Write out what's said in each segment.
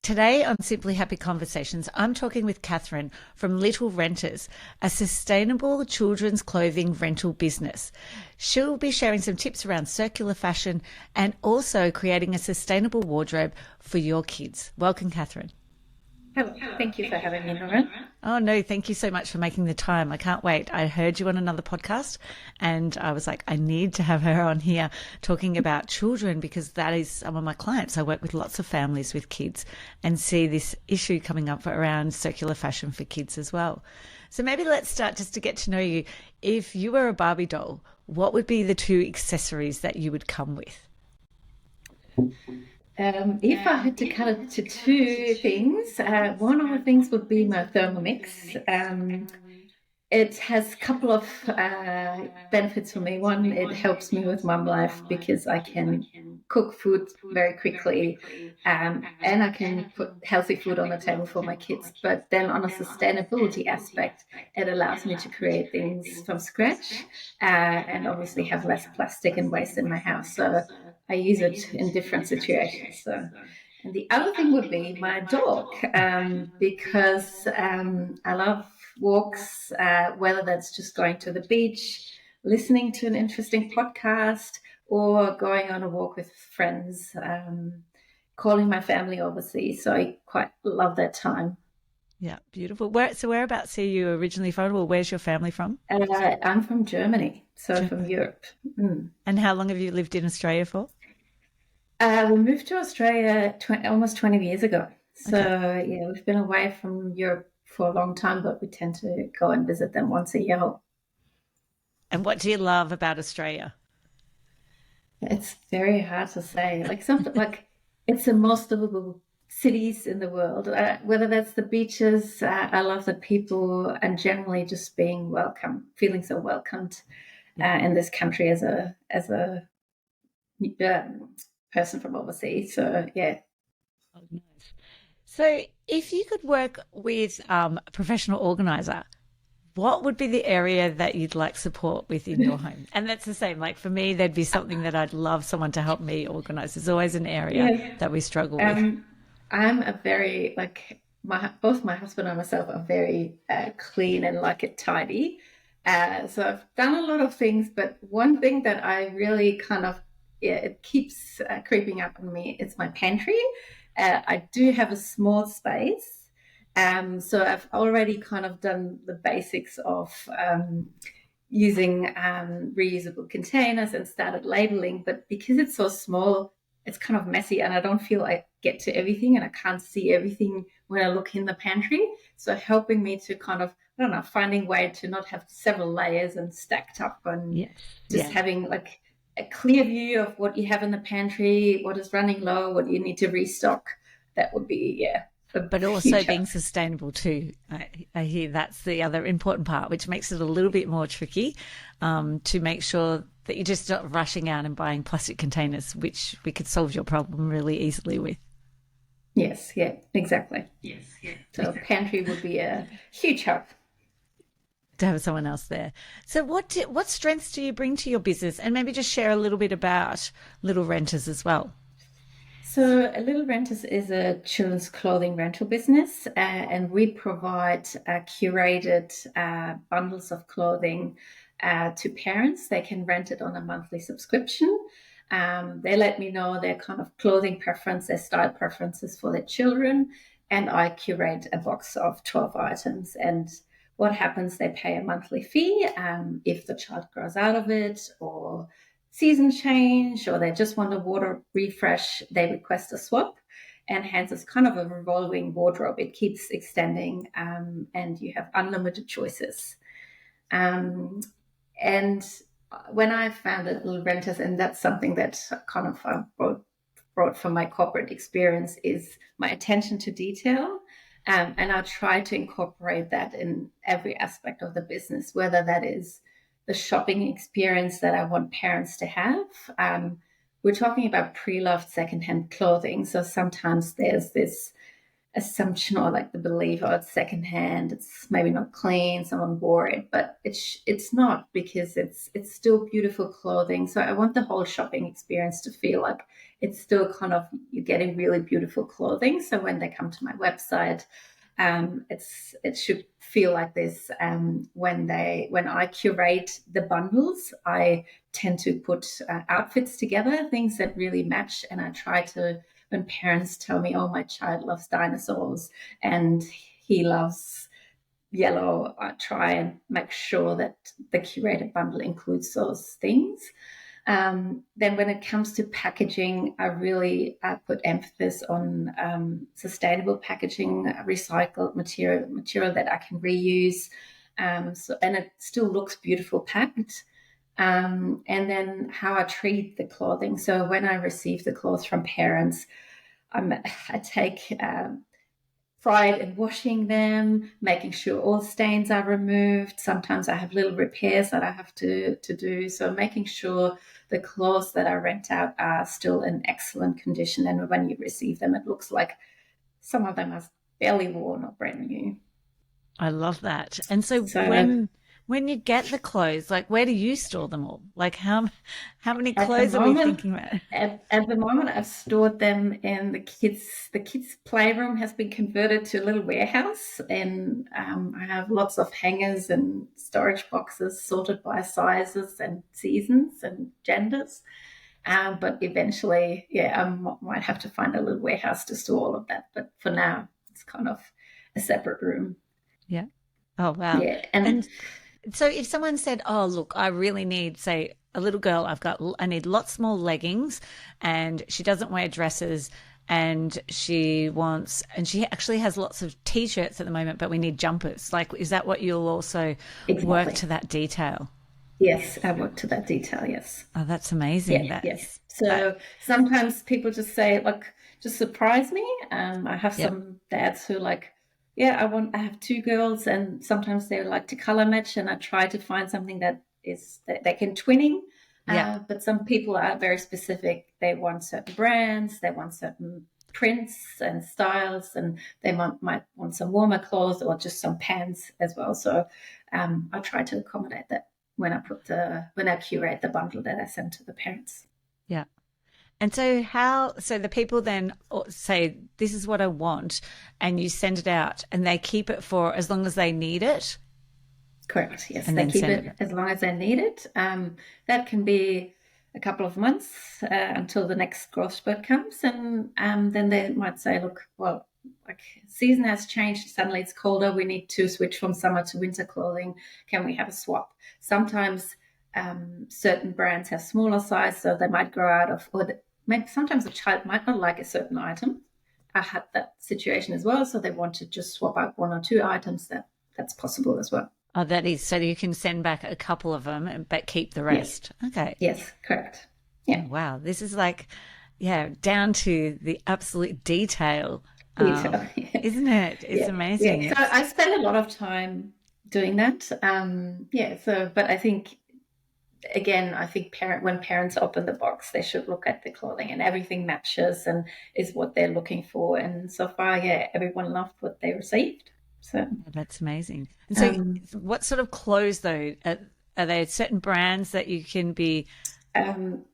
Today on Simply Happy Conversations, I'm talking with Kathrin from Little Renters, a sustainable children's clothing rental business. She'll be sharing some tips around circular fashion and also creating a sustainable wardrobe for your kids. Welcome, Kathrin. Hello. Thank you for having me, Lauren. Oh, no, thank you so much for making the time. I can't wait. I heard you on another podcast and I was like, I need to have her on here talking about children because that is some of my clients. I work with lots of families with kids and see this issue coming up around circular fashion for kids as well. So maybe let's start just to get to know you. If you were a Barbie doll, what would be the two accessories that you would come with? If I had to cut it to two things, one of the things would be my Thermomix. It has a couple of benefits for me. One, it helps me with mum life because I can cook food very quickly, and I can put healthy food on the table for my kids. But then on a sustainability aspect, it allows me to create things from scratch and obviously have less plastic and waste in my house. So I use it in different situations. So. And the other thing would be my dog, because I love walks, whether that's just going to the beach, listening to an interesting podcast, or going on a walk with friends, calling my family overseas. So I quite love that time. Yeah, beautiful. So whereabouts are you originally from, or where's your family from? I'm from Germany, so from Germany. Europe. Mm. And how long have you lived in Australia for? We moved to Australia almost 20 years ago. So, Okay. yeah, we've been away from Europe for a long time, but we tend to go and visit them once a year. And what do you love about Australia? It's very hard to say. Like something like it's the most livable cities in the world. Whether that's the beaches, I love the people, and generally just being welcome, feeling so welcomed Yeah. in this country as a person from overseas. So yeah. Oh, nice. So if you could work with a professional organizer, what would be the area that you'd like support with in your home? And that's the same. Like for me, there'd be something that I'd love someone to help me organize. There's always an area Yeah. that we struggle with. Um, I'm a very like my both my husband and myself are very clean and like it tidy. So I've done a lot of things, but one thing that I really kind of yeah, it keeps creeping up on me. It's my pantry. I do have a small space, so I've already kind of done the basics of using reusable containers and started labeling. But because it's so small, it's kind of messy and I don't feel I get to everything and I can't see everything when I look in the pantry. So helping me to kind of, I don't know, finding a way to not have several layers and stacked up and Yes. just Yeah. having like a clear view of what you have in the pantry, what is running low, what you need to restock. That would be, yeah, a But also huge being help. sustainable too. I hear that's the other important part, which makes it a little bit more tricky to make sure that you're just not rushing out and buying plastic containers, which we could solve your problem really easily with. Yes, yeah, exactly. So pantry would be a huge help. To have someone else there. So what strengths do you bring to your business? And maybe just share a little bit about Little Renters as well. So, Little Renters is a children's clothing rental business, and we provide curated bundles of clothing to parents. They can rent it on a monthly subscription. They let me know their kind of clothing preference, their style preferences for their children, and I curate a box of 12 items. And what happens, they pay a monthly fee if the child grows out of it or season change or they just want a water refresh, they request a swap. And hence, it's kind of a revolving wardrobe. It keeps extending and you have unlimited choices. Um, and when I founded Little Renters, and that's something that kind of brought from my corporate experience, is my attention to detail. And I try to incorporate that in every aspect of the business, whether that is the shopping experience that I want parents to have. We're talking about pre-loved secondhand clothing. So sometimes there's this assumption or like the belief, oh, it's secondhand, it's maybe not clean, someone wore it, but it's not, because it's still beautiful clothing. So I want the whole shopping experience to feel like it's still kind of, you're getting really beautiful clothing. So when they come to my website, it should feel like this. When I curate the bundles, I tend to put outfits together, things that really match, and I try to. When parents tell me, "Oh, my child loves dinosaurs and he loves yellow," I try and make sure that the curated bundle includes those things. Then when it comes to packaging, I really put emphasis on sustainable packaging, recycled material that I can reuse. And it still looks beautiful packed. And then how I treat the clothing. So when I receive the clothes from parents, I take pride in washing them, making sure all stains are removed. Sometimes I have little repairs that I have to do. So making sure the clothes that I rent out are still in excellent condition. And when you receive them, it looks like some of them are barely worn or brand new. I love that. And so So when you get the clothes, like where do you store them all? Like how many at the clothes are we moment, thinking about? at the moment, I've stored them in the kids' playroom has been converted to a little warehouse, and I have lots of hangers and storage boxes sorted by sizes and seasons and genders. But eventually, yeah, might have to find a little warehouse to store all of that. But for now, it's kind of a separate room. Yeah. Oh, wow. Yeah, and And so if someone said, "Oh, look, I really need, say, a little girl, I need lots more leggings and she doesn't wear dresses and she actually has lots of t-shirts at the moment, but we need jumpers." Like, is that what you'll also work exactly. to that detail? Yes, I work to that detail. Yes. Oh, that's amazing. Yeah, yes. That, So sometimes people just say, like, just surprise me. I have yep. some dads who like, yeah, I have two girls, and sometimes they like to color match, and I try to find something that they can twinning. Yep. But some people are very specific. They want certain brands, they want certain prints and styles, and they might want some warmer clothes or just some pants as well. So I try to accommodate that when I curate the bundle that I send to the parents. Yeah. And so the people then say, "This is what I want," and you send it out and they keep it for as long as they need it Correct. Yes, and they then keep send it it. as long as they need it. That can be a couple of months until the next growth spurt comes, and then they might say, "Look, well, like season has changed. Suddenly it's colder. We need to switch from summer to winter clothing. Can we have a swap?" Sometimes certain brands have smaller size, so they might grow out of, sometimes a child might not like a certain item. I had that situation as well, so they want to just swap out one or two items. That's possible as well. Oh, that is, so you can send back a couple of them but keep the Yes. rest. Okay. Yes, correct. Oh, Yeah, wow. This is like, yeah, down to the absolute detail. detail. Isn't it? It's Yeah, yeah. amazing. So It's, I spend a lot of time doing that. Yeah. So, but I think again, when parents open the box, they should look at the clothing and everything matches and is what they're looking for. And so far, yeah, everyone loved what they received. So, that's amazing. And so um, what sort of clothes though? Are there certain brands that you can be, um,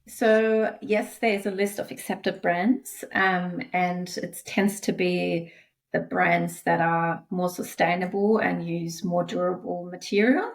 So yes, there's a list of accepted brands, and it tends to be the brands that are more sustainable and use more durable material.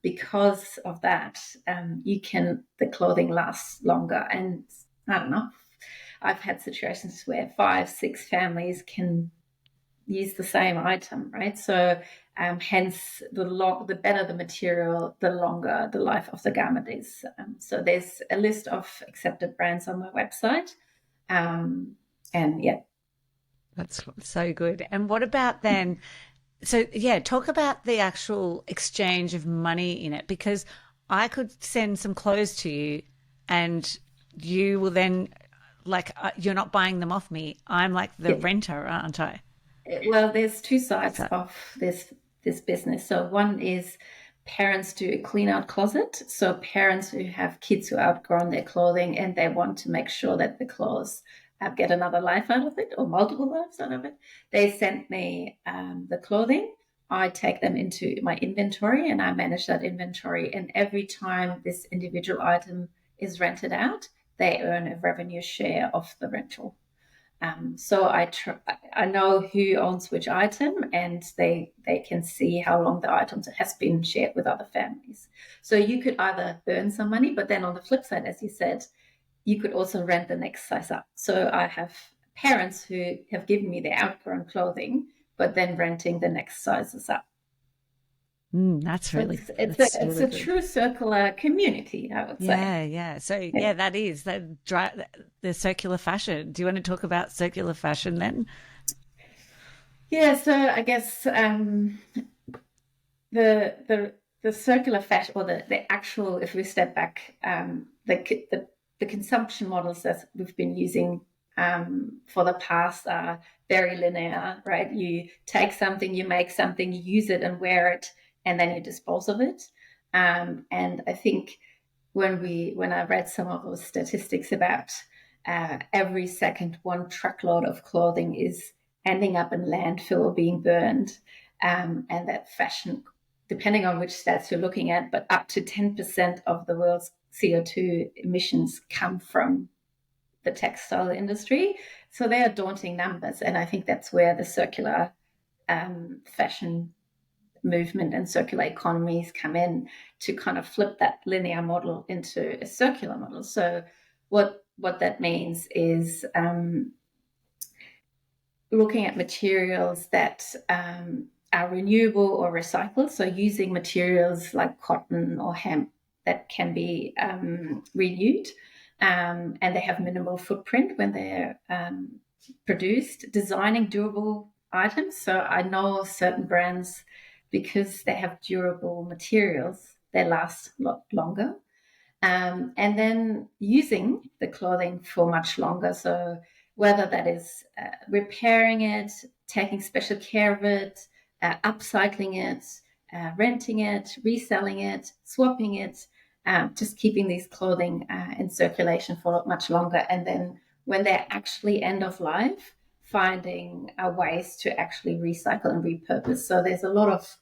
Because of that, the clothing lasts longer. And I don't know, I've had situations where 5, 6 families can use the same item, right? So hence the better the material, the longer the life of the garment is. So there's a list of accepted brands on my website, and yeah. that's so good. And what about then? So, yeah, talk about the actual exchange of money in it, because I could send some clothes to you and you will then, like, you're not buying them off me. I'm like the Yeah. renter, aren't I? Well, there's two sides So, of this business. So one is parents do a clean out closet. So parents who have kids who outgrown their clothing and they want to make sure that the clothes get another life out of it or multiple lives out of it. They send me the clothing. I take them into my inventory and I manage that inventory. And every time this individual item is rented out, they earn a revenue share of the rental. So I know who owns which item, and they can see how long the item has been shared with other families. So you could either earn some money, but then on the flip side, as you said, you could also rent the next size up. So I have parents who have given me their outgrown clothing, but then renting the next sizes up. That's So really it's that's really a good. true circular community, I would say. Yeah. So Yeah. that is the circular fashion. Do you want to talk about circular fashion then? Yeah, so I guess the circular fashion, or the actual, if we step back, the consumption models that we've been using for the past are very linear, right? You take something, you make something, you use it and wear it, and then you dispose of it. And I think when I read some of those statistics about every second one truckload of clothing is ending up in landfill or being burned, and that fashion, depending on which stats you're looking at, but up to 10% of the world's CO2 emissions come from the textile industry. So they are daunting numbers. And I think that's where the circular fashion movement and circular economies come in to kind of flip that linear model into a circular model. So what that means is looking at materials that are renewable or recycled. So using materials like cotton or hemp that can be renewed, and they have minimal footprint when they're produced. Designing durable items. So I know certain brands, because they have durable materials, they last a lot longer. And then using the clothing for much longer. So whether that is repairing it, taking special care of it, upcycling it, renting it, reselling it, swapping it, just keeping these clothing in circulation for much longer. And then when they're actually end of life, finding ways to actually recycle and repurpose. So there's a lot of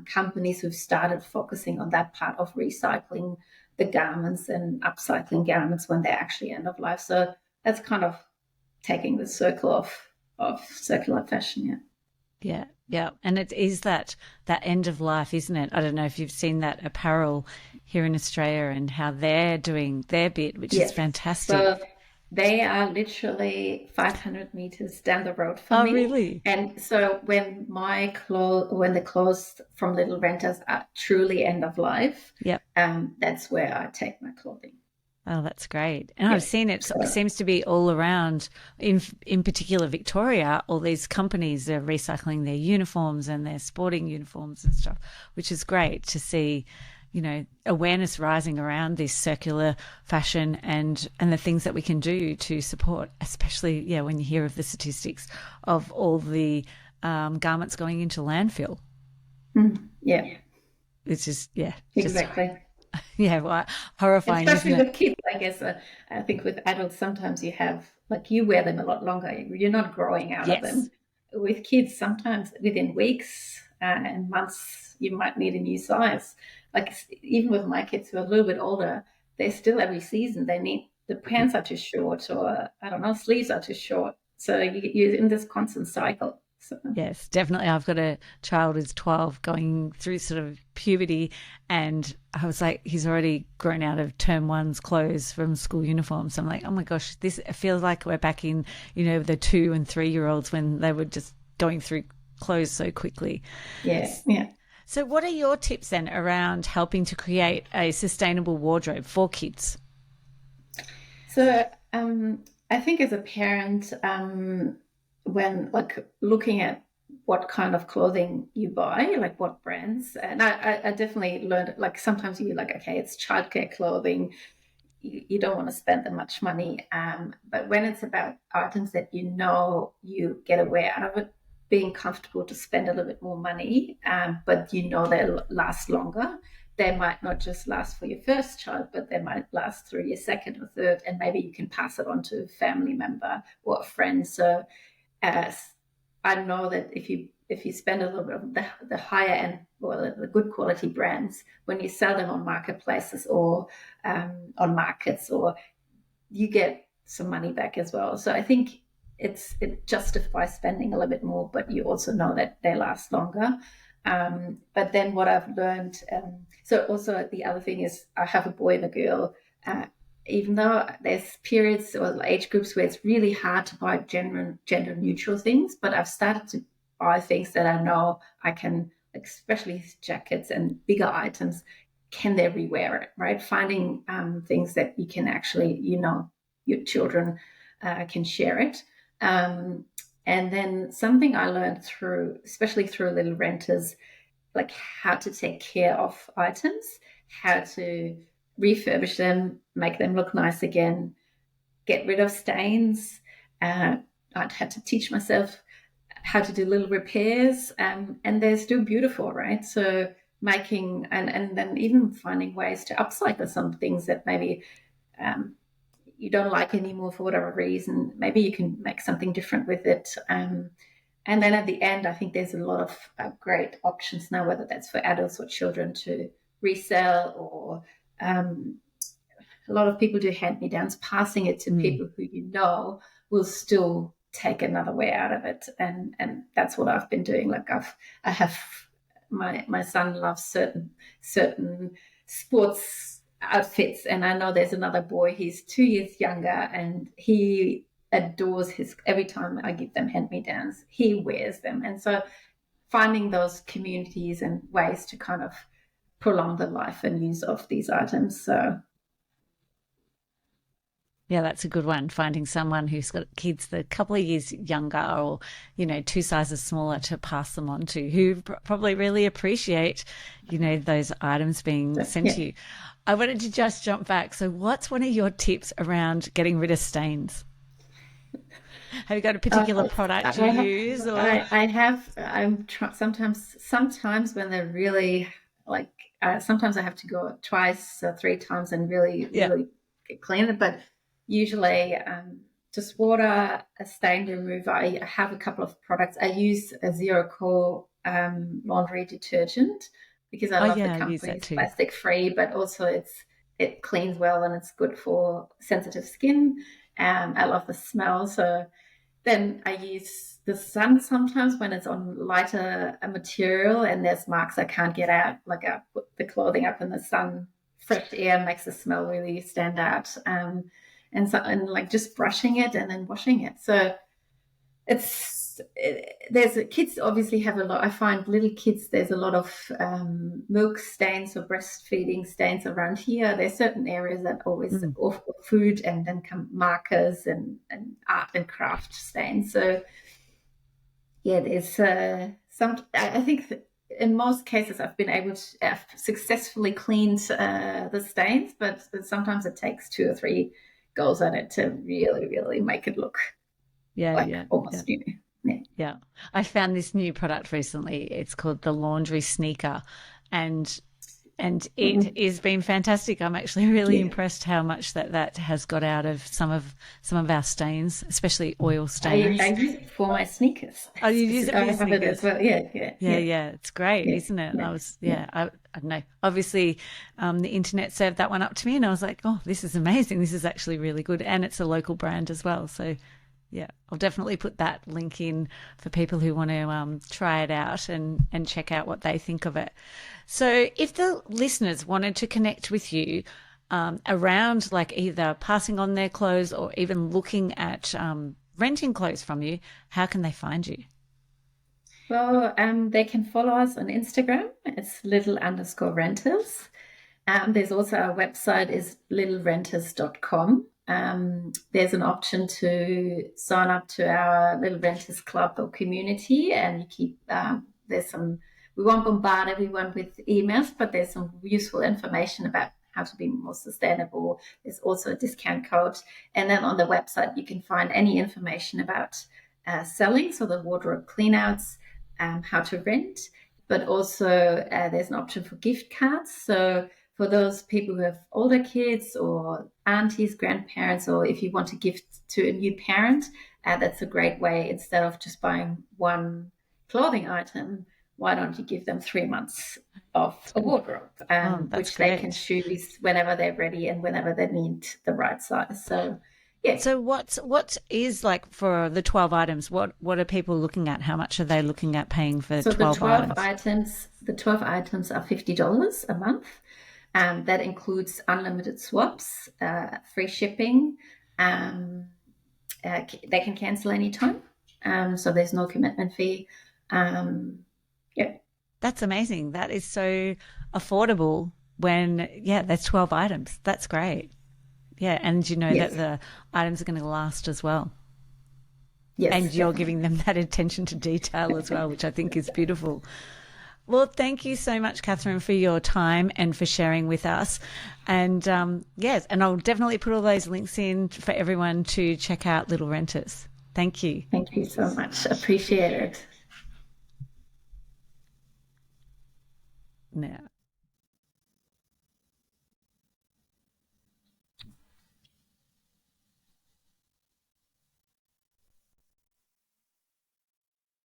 companies who've started focusing on that part of recycling the garments and upcycling garments when they're actually end of life. So that's kind of taking the circle of circular fashion. Yeah. Yeah, yeah, and it is that end of life, isn't it? I don't know if you've seen that apparel here in Australia and how they're doing their bit, which is Yes. fantastic. So they are literally 500 meters down the road from Oh, me. really? And so when the clothes from Little Renters are truly end of life, Yep. that's where I take my clothing. Oh, that's great. And I've Yeah. seen it So seems to be all around, in particular Victoria, all these companies are recycling their uniforms and their sporting uniforms and stuff, which is great to see, awareness rising around this circular fashion and the things that we can do to support, especially, yeah, when you hear of the statistics of all the garments going into landfill. yeah, It's just, yeah, just, exactly. yeah, well, horrifying, isn't Especially it? with kids, I guess. I think with adults, sometimes you have, like, you wear them a lot longer. You're not growing out of Yes. them. With kids, sometimes within weeks and months, you might need a new size. Like, even with my kids who are a little bit older, they still every season, they need, the pants are too short, or I don't know, sleeves are too short. So you're in this constant cycle. So, Yes, definitely. I've got a child who's 12 going through sort of puberty, and I was like, he's already grown out of term one's clothes from school uniforms. I'm like, oh my gosh, this it feels like we're back in, the 2 and 3 year olds when they were just going through clothes so quickly. yeah, yeah. So, what are your tips then around helping to create a sustainable wardrobe for kids? So I think as a parent, when like looking at what kind of clothing you buy, like what brands, and I definitely learned, like, sometimes you're like, okay, it's childcare clothing, you don't want to spend that much money. But when it's about items that you get away out of it, being comfortable to spend a little bit more money, but they'll last longer, they might not just last for your first child, but they might last through your second or third, and maybe you can pass it on to a family member or a friend. So I know that if you spend a little bit of the higher end or the good quality brands, when you sell them on marketplaces or on markets, or you get some money back as well. So I think it justifies spending a little bit more, but you also know that they last longer. But then what I've learned, so also the other thing is I have a boy and a girl. Even though there's periods or age groups where it's really hard to buy gender neutral things, but I've started to buy things that I know I can, especially jackets and bigger items, can they rewear it, right? Finding things that you can actually, your children can share it. And then something I learned especially through Little Renters, like how to take care of items, how to refurbish them, make them look nice again, get rid of stains. I'd had to teach myself how to do little repairs, and they're still beautiful, right? So making and then even finding ways to upcycle some things that maybe you don't like anymore for whatever reason. Maybe you can make something different with it. And then at the end, I think there's a lot of great options now, whether that's for adults or children to resell, or a lot of people do hand-me-downs, passing it to people who will still take another way out of it. And that's what I've been doing. Like I have my son loves certain sports outfits, and I know there's another boy, he's 2 years younger, and he adores every time I give them hand-me-downs, he wears them. And so finding those communities and ways to kind of prolong the life and use of these items. So yeah, that's a good one. Finding someone who's got kids that a couple of years younger, or, 2 sizes smaller, to pass them on to, who probably really appreciate, those items being sent to you. I wanted to just jump back. So what's one of your tips around getting rid of stains? Have you got a particular product you use? Or I have. Sometimes when they're really like, sometimes I have to go twice or 3 times and really clean it. But usually, just water, a stain remover. I have a couple of products. I use a zero core laundry detergent because I love the company. It's plastic free, but also it cleans well and it's good for sensitive skin. I love the smell. So then I use the sun sometimes when it's on lighter material and there's marks I can't get out. Like I put the clothing up in the sun, fresh air makes the smell really stand out. And like just brushing it and then washing it. So kids obviously have a lot. I find little kids, there's a lot of milk stains or breastfeeding stains around here. There's certain areas that always offer food, and then come markers and art and craft stains. So yeah, there's I think in most cases I've been able to have successfully cleaned the stains, but sometimes it takes 2 or 3 goes at it to really, really make it look almost new. Yeah. I found this new product recently. It's called the Laundry Sneaker, and it has been fantastic. I'm actually really impressed how much that has got out of some of our stains, especially oil stains. I use it for my sneakers. Oh, you use it for your sneakers? I have it as well. Yeah. It's great, isn't it? Yeah. I don't know. Obviously, the internet served that one up to me, and I was like, oh, this is amazing. This is actually really good, and it's a local brand as well. So yeah, I'll definitely put that link in for people who want to try it out and check out what they think of it. So if the listeners wanted to connect with you around like either passing on their clothes or even looking at renting clothes from you, how can they find you? Well, they can follow us on Instagram. It's little_renters. There's also our website is littlerenters.com. There's an option to sign up to our Little Renters Club or community, and you keep we won't bombard everyone with emails, but there's some useful information about how to be more sustainable. There's also a discount code, and then on the website you can find any information about selling, so the wardrobe cleanouts, how to rent, but also there's an option for gift cards. So for those people who have older kids or aunties, grandparents, or if you want to gift to a new parent, that's a great way. Instead of just buying one clothing item, why don't you give them 3 months of a wardrobe, which great. they can choose whenever they're ready and whenever they need the right size. So, yeah. So what is like for the 12 items? What are people looking at? How much are they looking at paying for So 12 items? the 12 items are $50 a month. That includes unlimited swaps, free shipping. They can cancel anytime. So there's no commitment fee. Yeah. That's amazing. That is so affordable when, that's 12 items. That's great. Yeah. And you know Yes. that the items are going to last as well. Yes. And you're Definitely. giving them that attention to detail as well, which I think is beautiful. Well, thank you so much, Kathrin, for your time and for sharing with us. And yes, and I'll definitely put all those links in for everyone to check out Little Renters. Thank you. Thank you so much. Appreciate it. Now.